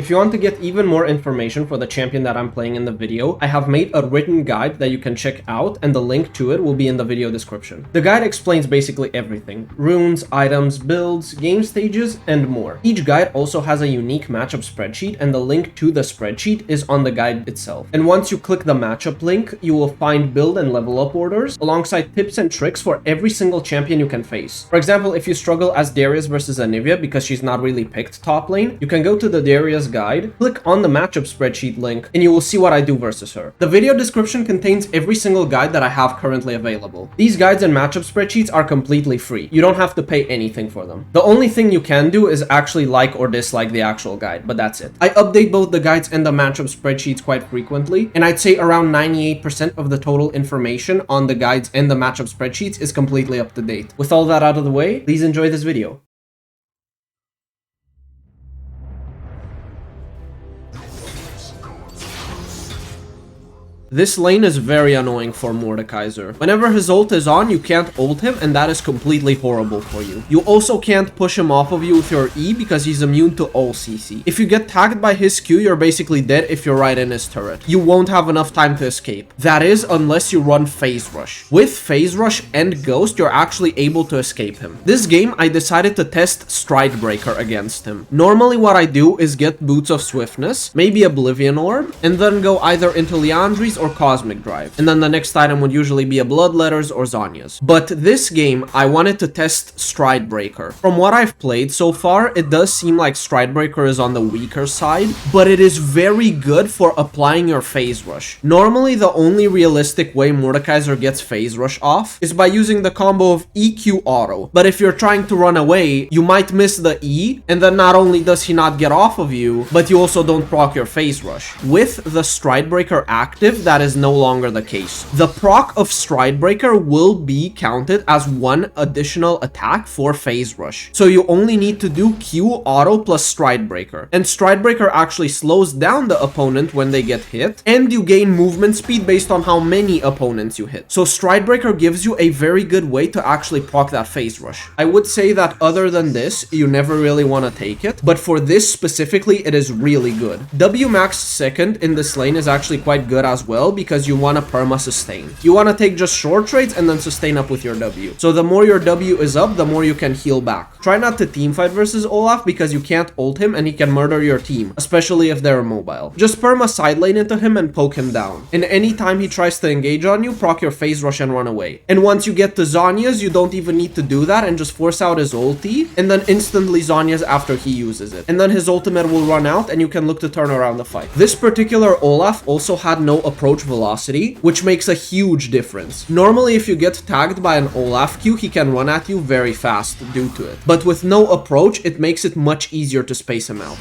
If you want to get even more information for the champion that I'm playing in the video, I have made a written guide that you can check out, and the link to it will be in the video description. The guide explains basically everything: runes, items, builds, game stages, and more. Each guide also has a unique matchup spreadsheet, and the link to the spreadsheet is on the guide itself. And once you click the matchup link, you will find build and level up orders alongside tips and tricks for every single champion you can face. For example, if you struggle as Darius versus Anivia because she's not really picked top lane, you can go to the Darius guide, click on the matchup spreadsheet link, and you will see what I do versus her. The video description contains every single guide that I have currently available. These guides and matchup spreadsheets are completely free. You don't have to pay anything for them. The only thing you can do is actually like or dislike the actual guide, but that's it. I update both the guides and the matchup spreadsheets quite frequently, and I'd say around 98% of the total information on the guides and the matchup spreadsheets is completely up to date. With all that out of the way, please enjoy this video. This lane is very annoying for Mordekaiser. Whenever his ult is on, you can't ult him, and that is completely horrible for you. You also can't push him off of you with your E because he's immune to all CC. If you get tagged by his Q, you're basically dead if you're right in his turret. You won't have enough time to escape. That is, unless you run Phase Rush. With Phase Rush and Ghost, you're actually able to escape him. This game, I decided to test Stride Breaker against him. Normally what I do is get Boots of Swiftness, maybe Oblivion Orb, and then go either into Liandry's or Cosmic Drive. And then the next item would usually be a Bloodletters or Zhonya's. But this game, I wanted to test Stride Breaker. From what I've played so far, it does seem like Stride Breaker is on the weaker side, but it is very good for applying your Phase Rush. Normally, the only realistic way Mordekaiser gets Phase Rush off is by using the combo of EQ Auto. But if you're trying to run away, you might miss the E, and then not only does he not get off of you, but you also don't proc your Phase Rush. With the Stride Breaker active, that is no longer the case. The proc of Stride Breaker will be counted as one additional attack for Phase Rush. So you only need to do Q Auto plus Stride Breaker. And Stride Breaker actually slows down the opponent when they get hit, and you gain movement speed based on how many opponents you hit. So Stride Breaker gives you a very good way to actually proc that Phase Rush. I would say that other than this, you never really want to take it, but for this specifically, it is really good. W max second in this lane is actually quite good as well, because you want to perma sustain. You want to take just short trades and then sustain up with your W. So the more your W is up, the more you can heal back. Try not to teamfight versus Olaf because you can't ult him and he can murder your team, especially if they're immobile. Just perma side lane into him and poke him down. And anytime he tries to engage on you, proc your Phase Rush and run away. And once you get to Zhonya's, you don't even need to do that and just force out his ulti, and then instantly Zhonya's after he uses it. And then his ultimate will run out and you can look to turn around the fight. This particular Olaf also had no approach velocity, which makes a huge difference. Normally, if you get tagged by an Olaf Q, he can run at you very fast due to it. But with no approach, it makes it much easier to space him out.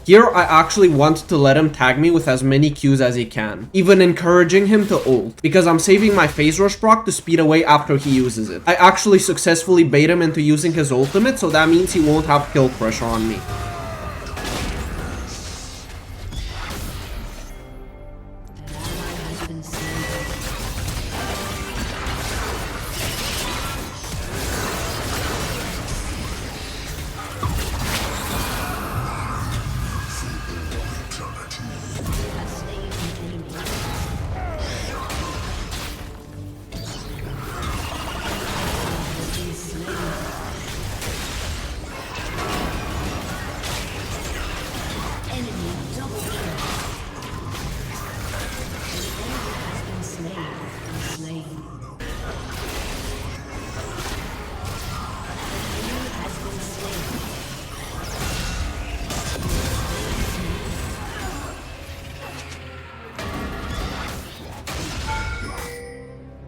Here, I actually want to let him tag me with as many Qs as he can, even encouraging him to ult, because I'm saving my Phase Rush proc to speed away after he uses it. I actually successfully bait him into using his ultimate, so that means he won't have kill pressure on me.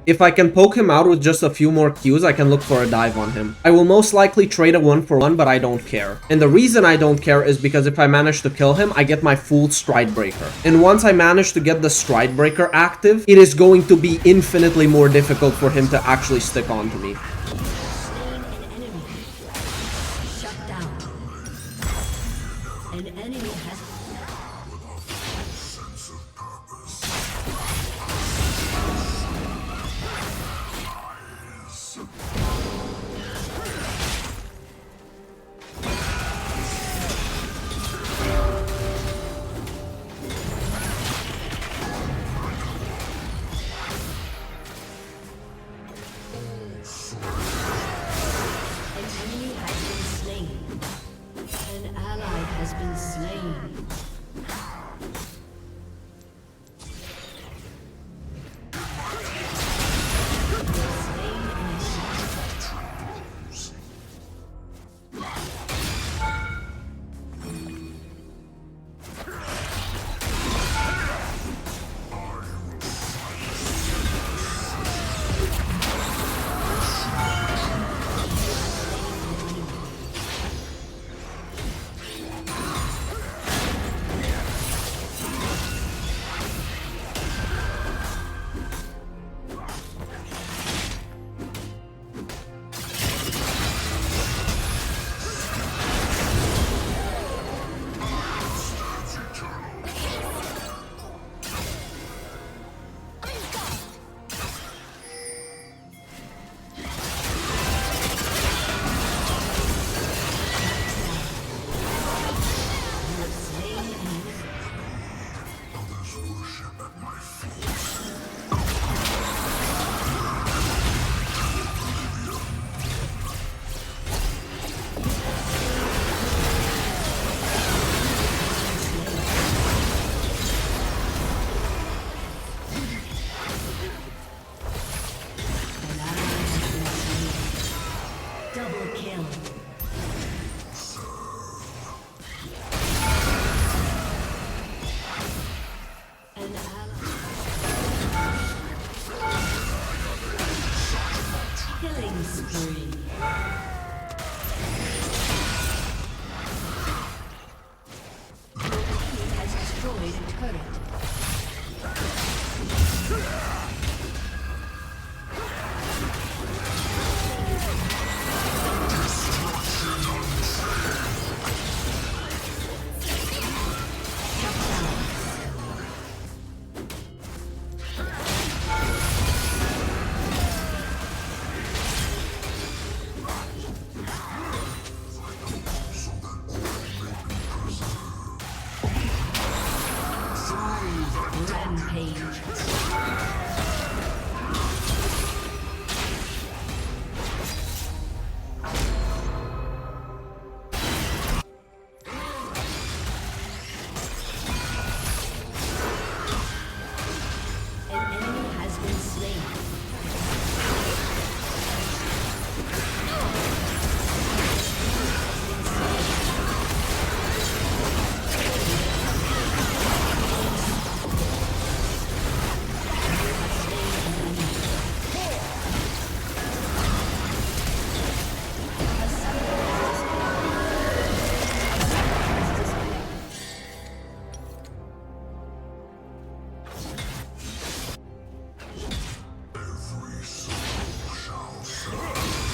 If I can poke him out with just a few more Qs, I can look for a dive on him. I will most likely trade a 1-for-1, but I don't care. And the reason I don't care is because if I manage to kill him, I get my full Stride Breaker. And once I manage to get the Stride Breaker active, it is going to be infinitely more difficult for him to actually stick on to me.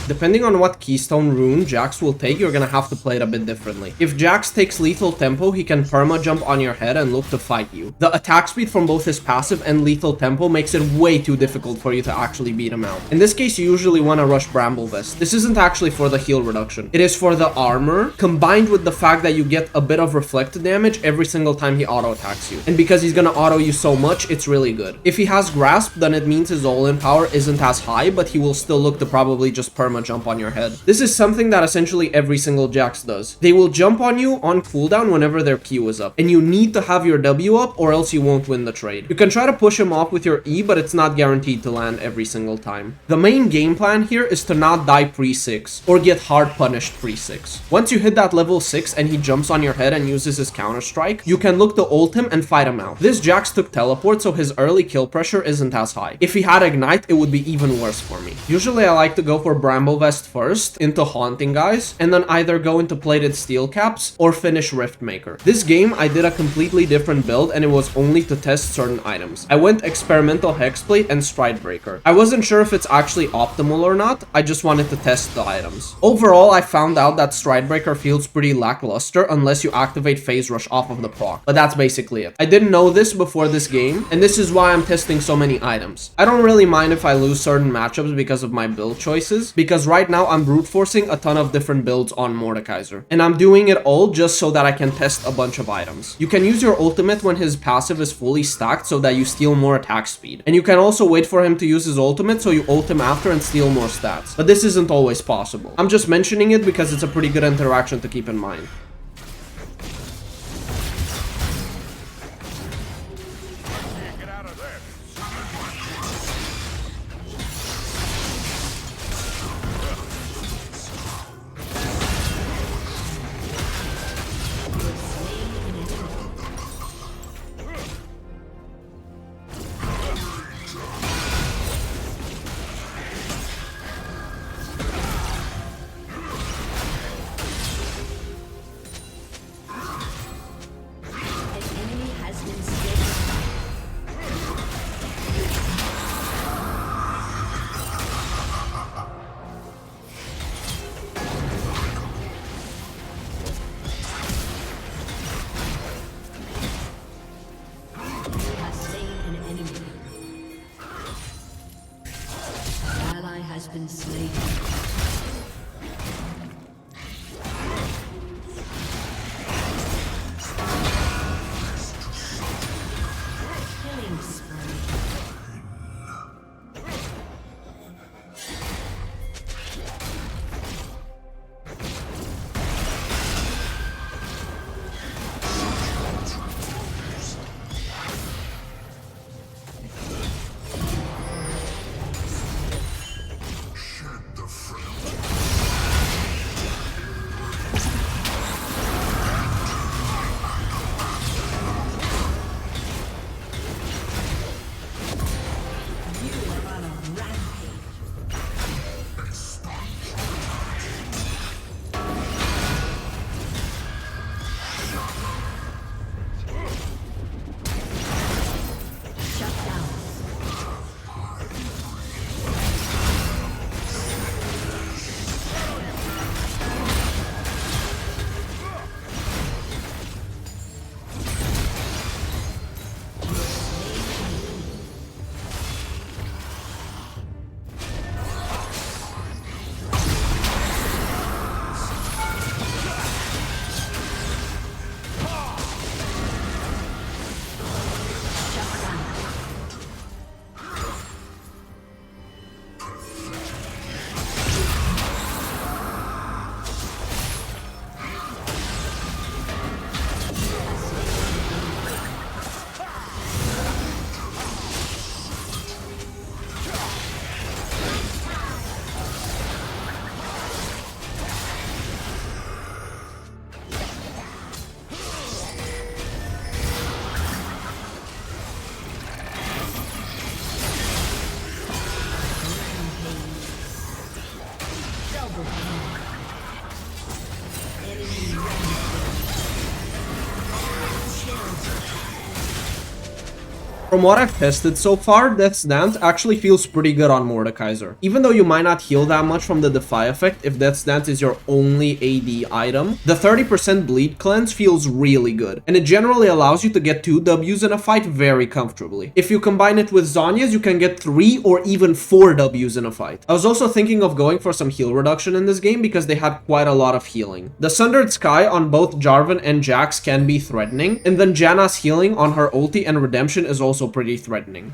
Depending on what Keystone rune Jax will take, you're gonna have to play it a bit differently. If Jax takes lethal tempo, he can perma jump on your head and look to fight you. The attack speed from both his passive and lethal tempo makes it way too difficult for you to actually beat him out. In this case, you usually want to rush Bramble Vest. This isn't actually for the heal reduction. It is for the armor, combined with the fact that you get a bit of reflected damage every single time he auto attacks you. And because he's gonna auto you so much, it's really good. If he has Grasp, then it means his all-in power isn't as high, but he will still look to probably just perma karma jump on your head. This is something that essentially every single Jax does. They will jump on you on cooldown whenever their Q is up, and you need to have your W up or else you won't win the trade. You can try to push him off with your E, but it's not guaranteed to land every single time. The main game plan here is to not die pre-6 or get hard punished pre-6. Once you hit that level 6 and he jumps on your head and uses his counter strike, you can look to ult him and fight him out. This Jax took teleport, so his early kill pressure isn't as high. If he had ignite, it would be even worse for me. Usually I like to go for Bramble Vest first, into haunting guys, and then either go into plated steel caps or finish Riftmaker. This game I did a completely different build and it was only to test certain items. I went experimental hexplate and Stridebreaker. I wasn't sure if it's actually optimal or not, I just wanted to test the items. Overall, I found out that Stridebreaker feels pretty lackluster unless you activate Phase Rush off of the proc, but that's basically it. I didn't know this before this game, and this is why I'm testing so many items. I don't really mind if I lose certain matchups because of my build choices, because right now I'm brute forcing a ton of different builds on Mordekaiser, and I'm doing it all just so that I can test a bunch of items. You can use your ultimate when his passive is fully stacked so that you steal more attack speed, and you can also wait for him to use his ultimate so you ult him after and steal more stats, but this isn't always possible. I'm just mentioning it because it's a pretty good interaction to keep in mind. Been slain. Killing spree. From what I've tested so far, Death's Dance actually feels pretty good on Mordekaiser. Even though you might not heal that much from the Defy effect if Death's Dance is your only AD item, the 30% bleed cleanse feels really good, and it generally allows you to get 2 Ws in a fight very comfortably. If you combine it with Zhonya's, you can get 3 or even 4 Ws in a fight. I was also thinking of going for some heal reduction in this game because they had quite a lot of healing. The Sundered Sky on both Jarvan and Jax can be threatening, and then Janna's healing on her ulti and Redemption is also pretty threatening.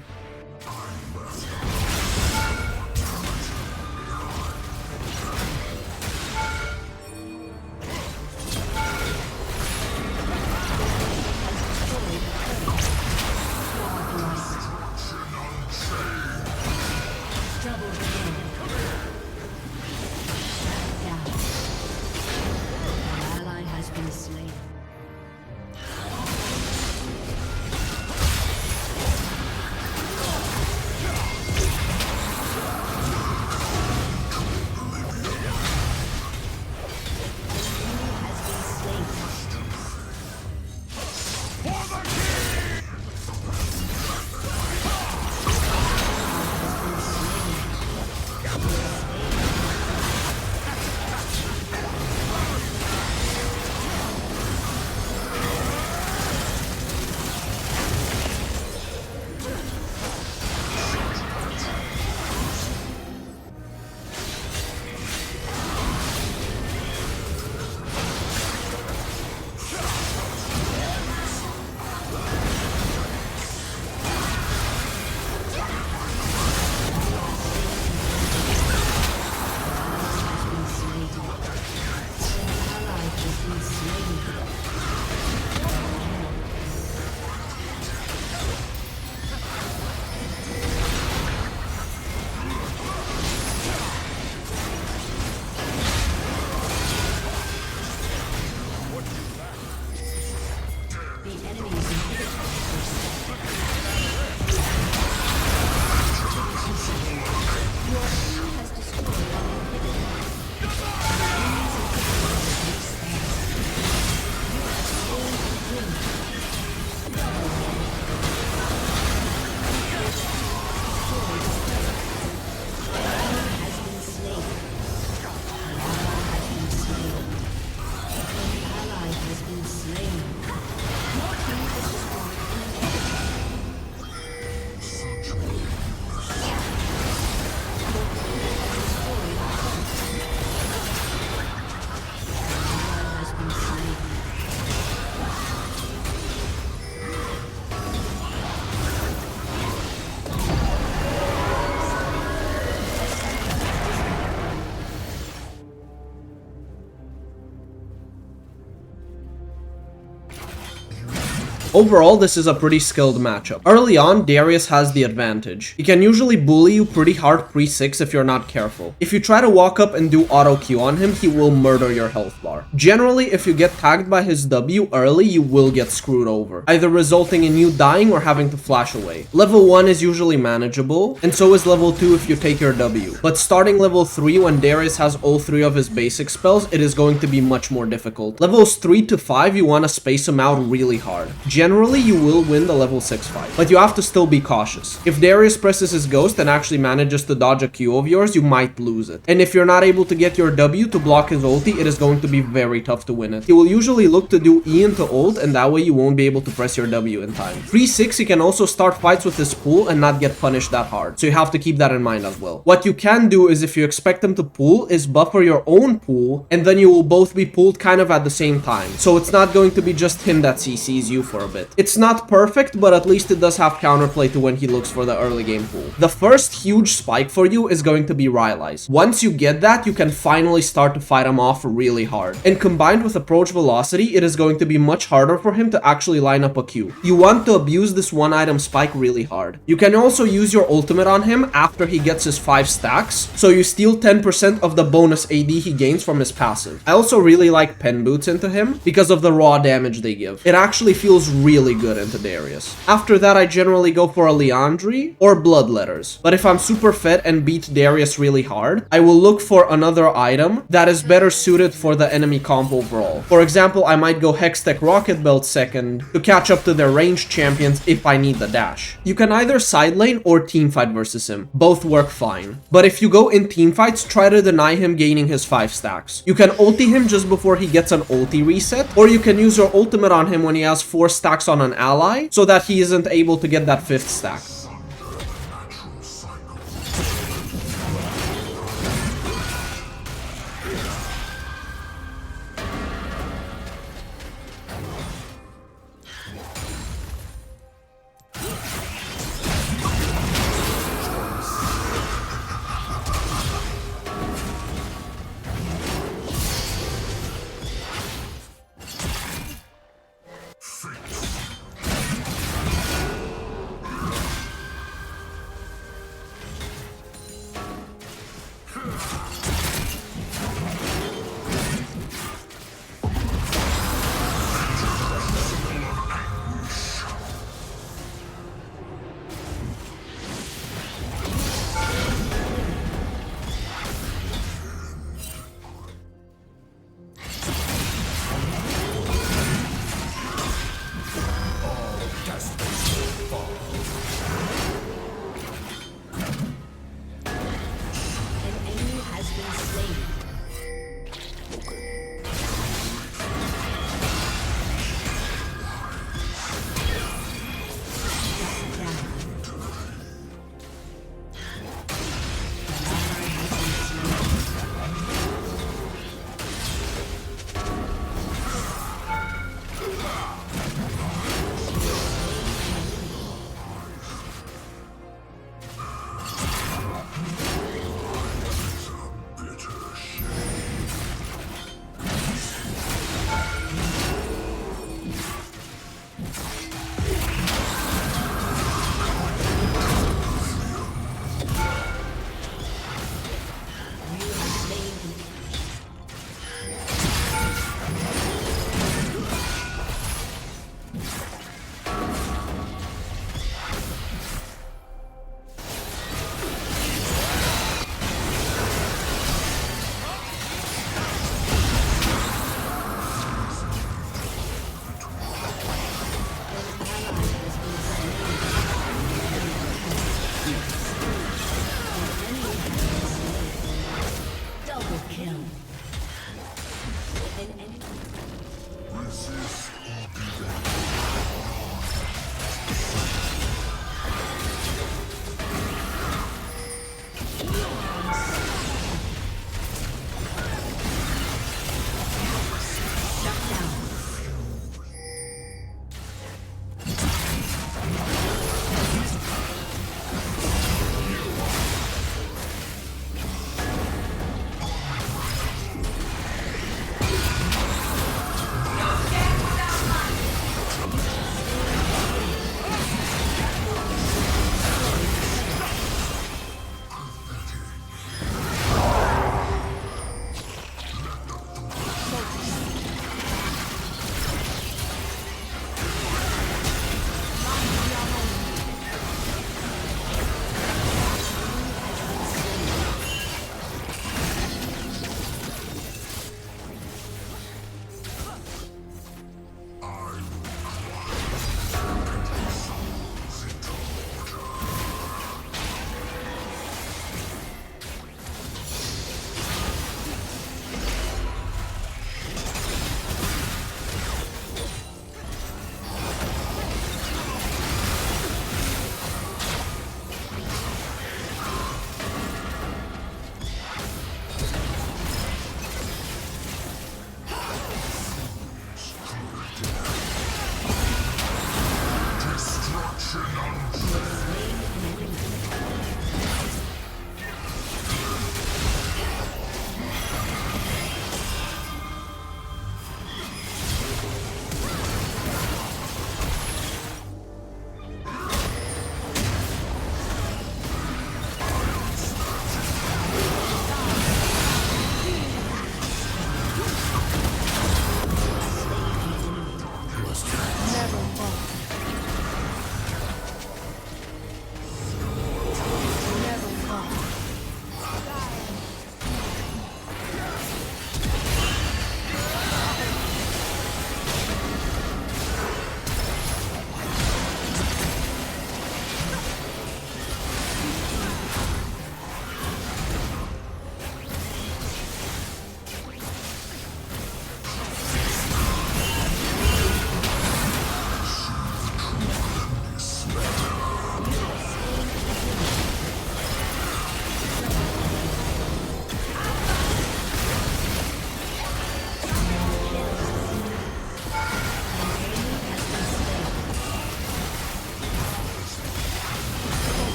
Overall, this is a pretty skilled matchup. Early on, Darius has the advantage. He can usually bully you pretty hard pre-6 if you're not careful. If you try to walk up and do auto Q on him, he will murder your health bar. Generally, if you get tagged by his W early, you will get screwed over, either resulting in you dying or having to flash away. Level 1 is usually manageable, and so is level 2 if you take your W. But starting level 3, when Darius has all 3 of his basic spells, it is going to be much more difficult. Levels 3 to 5, you want to space him out really hard. Generally, you will win the level 6 fight, but you have to still be cautious. If Darius presses his ghost and actually manages to dodge a Q of yours, you might lose it. And if you're not able to get your W to block his ulti, it is going to be very tough to win it. He will usually look to do E into ult, and that way you won't be able to press your W in time. Pre-6, he can also start fights with his pool and not get punished that hard, so you have to keep that in mind as well. What you can do is, if you expect him to pool, is buffer your own pool, and then you will both be pooled kind of at the same time. So it's not going to be just him that CCs you for a bit. It's not perfect, but at least it does have counterplay to when he looks for the early game pool. The first huge spike for you is going to be Rylai's. Once you get that, you can finally start to fight him off really hard. And combined with approach velocity, it is going to be much harder for him to actually line up a Q. You want to abuse this one item spike really hard. You can also use your ultimate on him after he gets his 5 stacks, so you steal 10% of the bonus AD he gains from his passive. I also really like pen boots into him because of the raw damage they give. It actually feels really good into Darius. After that, I generally go for a Leandri or Bloodletters. But if I'm super fed and beat Darius really hard, I will look for another item that is better suited for the enemy comp overall. For example, I might go Hextech Rocket Belt second to catch up to their ranged champions if I need the dash. You can either side lane or teamfight versus him. Both work fine. But if you go in teamfights, try to deny him gaining his 5 stacks. You can ulti him just before he gets an ulti reset, or you can use your ultimate on him when he has 4 stacks on an ally so that he isn't able to get that 5th stack.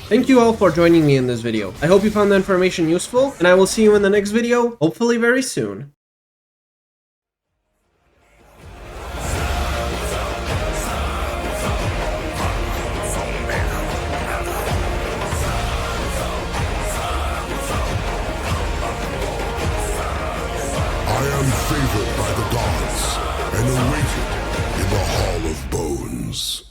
Thank you all for joining me in this video. I hope you found the information useful, and I will see you in the next video, hopefully very soon. I am favored by the gods and awaited in the Hall of Bones.